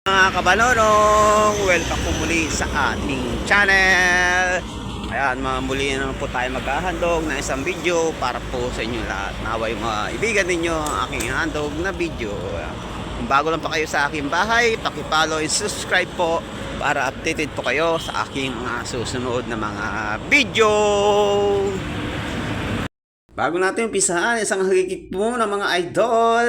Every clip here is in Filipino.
Mga kabanonong, welcome po muli sa ating channel. Ayan, muli na po tayo maghahandog ng isang video para po sa inyo lahat. Naway maibigan ninyo ang aking handog na video. Kung bago lang pa kayo sa aking bahay, paki-follow and subscribe po para updated po kayo sa aking mga susunod na mga video. Bago natin umpisahan, isang hagikit po ng mga idol.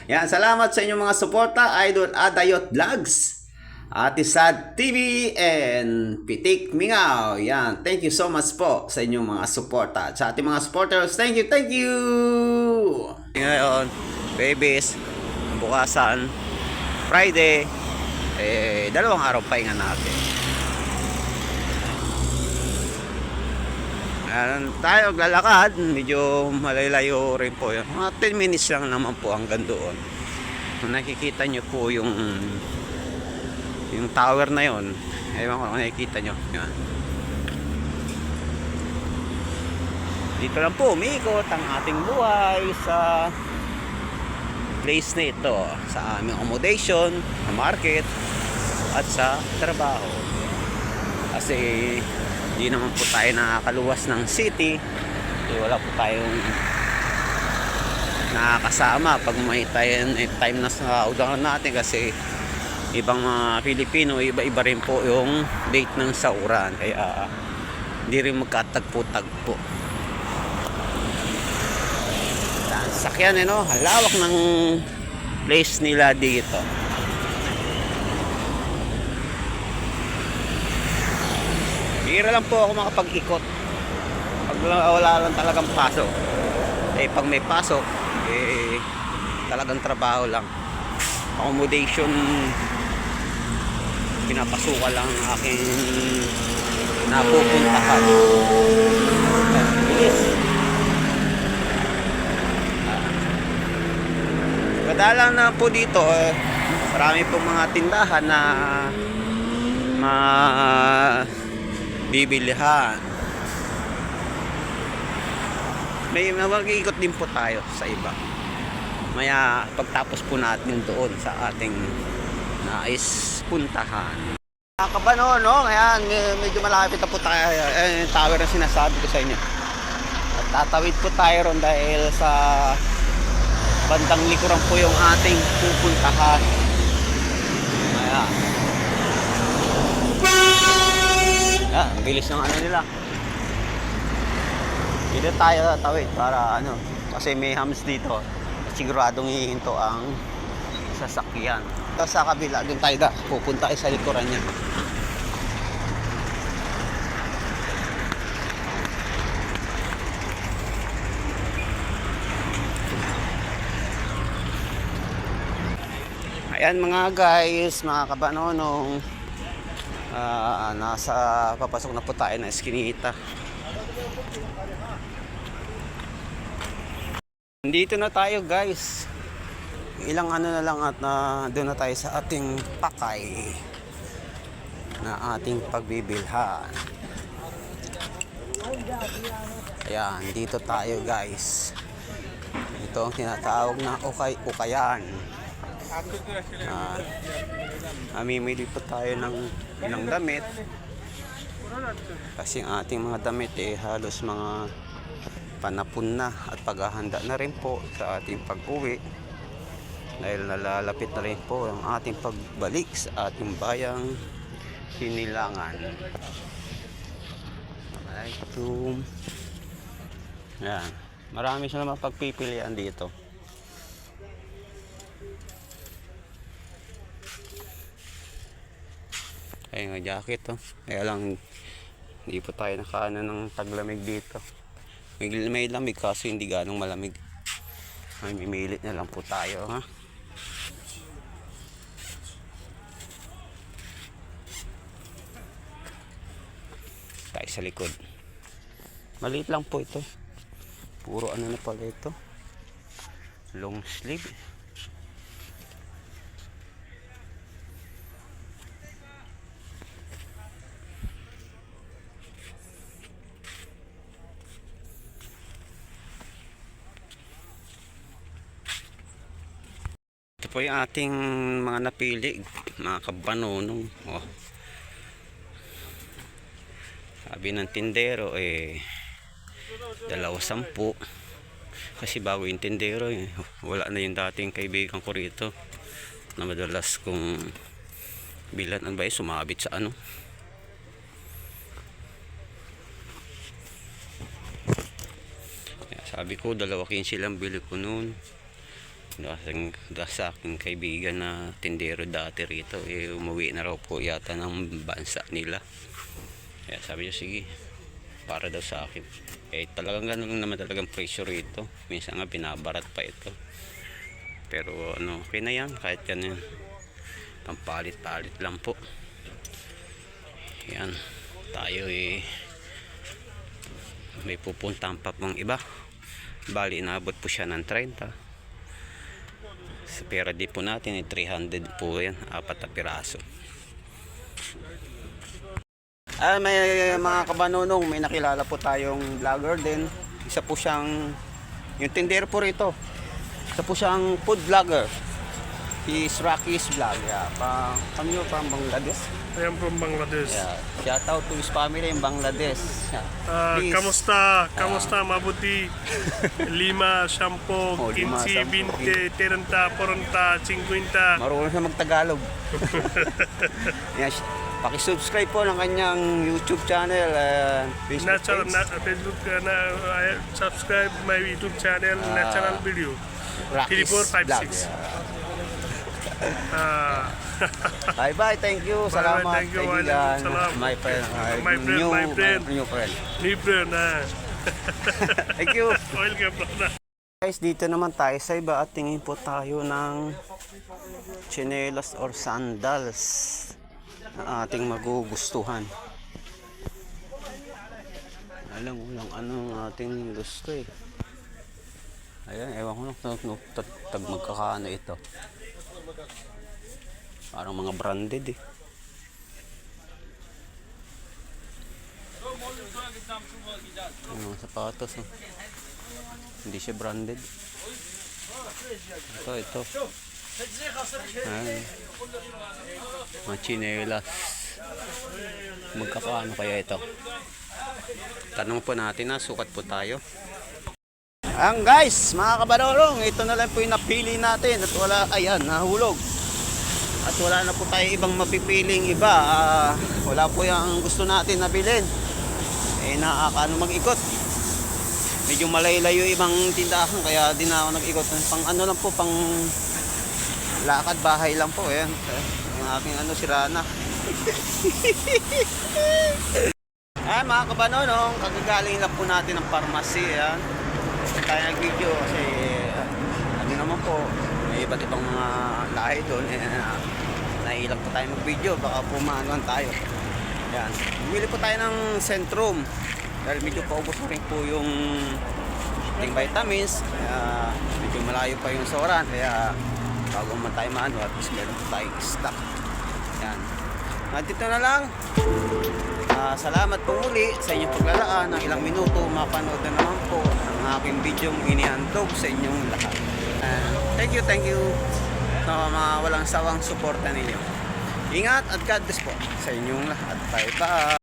Yan, salamat sa inyong mga suporta, Idol Adayot Vlogs, Ate Sad TV, and Pitik Mingaw. Yan, thank you so much po sa inyong mga suporta. Sa ating mga supporters, thank you, thank you! Ngayon, babies, bukasan, Friday, dalawang araw pahinga natin. Ayan, tayo maglalakad, medyo malalayo rin po yun. Mga 10 minutes lang naman po hanggang doon. Kung nakikita nyo po yung tower na yun, ewan ko kung nakikita nyo. Yan. Dito lang po umikot ang ating buhay sa place na ito, sa aming accommodation, sa market, at sa trabaho. Kasi hindi naman po tayo nakakaluwas ng city, wala po tayong nakakasama pag may time na sa udangan natin, kasi ibang mga Pilipino, iba-iba rin po yung date ng sauran, kaya hindi rin magkatagpo-tagpo. Sakyan, no? Halawak ng place nila dito. Bira lang po ako makapag-ikot pag wala lang talagang pasok. Pag may pasok, talagang trabaho lang. Accommodation, pinapasukan lang ang aking napupuntahan. Bilis. Kadalang na po dito, marami pong mga tindahan na bibilihan. May mag-iikot din po tayo sa iba. Maya pagtapos po natin doon sa ating nais puntahan. Nakakabano, no? Ngayon, medyo malapit na po tayo. Yung tower na sinasabi ko sa inyo. At tatawid po tayo ron dahil sa bandang likuran po yung ating pupuntahan. Maya. Ang bilis ng ano nila. Dito tayo tawid para ano, kasi may hams dito. Siguradong hihinto ang sasakyan. Sa kabila, doon tayo pupunta sa likuran niya. Ayan mga guys, mga kabanonong, papasok na po tayo na eskinita. Dito na tayo guys, ilang ano na lang at doon na tayo sa ating pakay na ating pagbibilhan. Ayan, dito tayo guys. Ito ang tinatawag na ukayan. Mamimili po tayo ng ilang damit, kasi ang ating mga damit halos mga panapon na at paghahanda na rin po sa ating pag-uwi, dahil nalalapit na rin po ang ating pagbalik sa ating bayang Sinilangan. Yan, marami siya naman pagpipilian dito. Ayun nga jacket, kaya lang hindi po tayo nakaano ng taglamig dito. May lamig kaso hindi ganong malamig. Ay, mimilit na lang po tayo, ha. Tayo sa likod. Maliit lang po ito. Puro ano na pala ito, long sleeve. Ito po yung ating mga napili, mga kabanonong. Oh. Sabi ng tindero $2.10. Kasi bago yung tindero wala na yung dating kaibigan ko rito na madalas kung bilan ang bay sumabit sa ano. Sabi ko $2.15 lang bili ko noon. Sa aking kaibigan na tindero dati rito umuwi na raw po yata ng bansa nila. Kaya sabi niya sige para daw sa akin. Talagang ganun naman talagang presyo rito. Minsan nga binabarat pa ito. Pero okay na yan kahit ganun. Pampalit-palit lang po. Yan. Tayo may pupuntahan pa pong iba. Bali inabot po siya ng 30. Sa pera di po natin 300 po yan. 4 na piraso. May mga kabanonong, may nakilala po tayong vlogger din. Isa po siyang, yung tindero po rito. Isa po siyang food vlogger. He's Rocky's Vlog. Yeah. From Bangladesh? I am from Bangladesh. Yeah. Shout out to his family in Bangladesh. Yeah. Kamusta, mabuti? 5, 10, 15, 20, 30, 40, 50. Marunong siya magtagalog. Yes. Paki-subscribe po ng kanyang YouTube channel, Facebook page. I subscribe my YouTube channel, Natural Video. Rocky's 3456. Bye-bye, thank you. Salamat, thank you, kaibigan. salam. My friend. New friend. Libre na. Thank you. Welcome na. Guys, dito naman tayo sa iba at tingin po tayo ng chinelas or sandals na ating magugustuhan. Alam ko lang anong ating gusto Ayan, ewan ko lang magkakaano ito. Parang mga branded Mga sapatos Hindi siya branded. Ito. Ayan. Mga chinelas. Magkakaano kaya ito? Tanong po natin sukat po tayo. Guys, mga kabarorong, ito na lang po yung napili natin at wala, ayan, nahulog. At wala na po tayo ibang mapipiling iba. Wala po yung gusto natin nabilin. Nakakaano mag-ikot. Medyo malayo ibang tindahan kaya di na ako nag-ikot. Pang ano lang po, pang lakad bahay lang po. Ayan. Ang aking sira na. Mga kabanonong, kagagaling lang po natin ng pharmacy. Ayan. Tayo nag-video kasi naman po may iba't ibang mga lahi doon nailang po tayo mag-video baka pumaanuan tayo. Yan, bumili po tayo ng Centrum dahil medyo paubos na rin po yung ating vitamins medyo malayo pa yung soran kaya bago man tayo maano at least meron po tayong stock. Yan, dito na lang. Salamat po muli sa inyong paglalaan ng ilang minuto. Mapanood na naman po ang aking video inihandog sa inyong lahat. Thank you sa mga walang sawang suporta ninyo. Ingat at God bless po sa inyong lahat. Bye bye.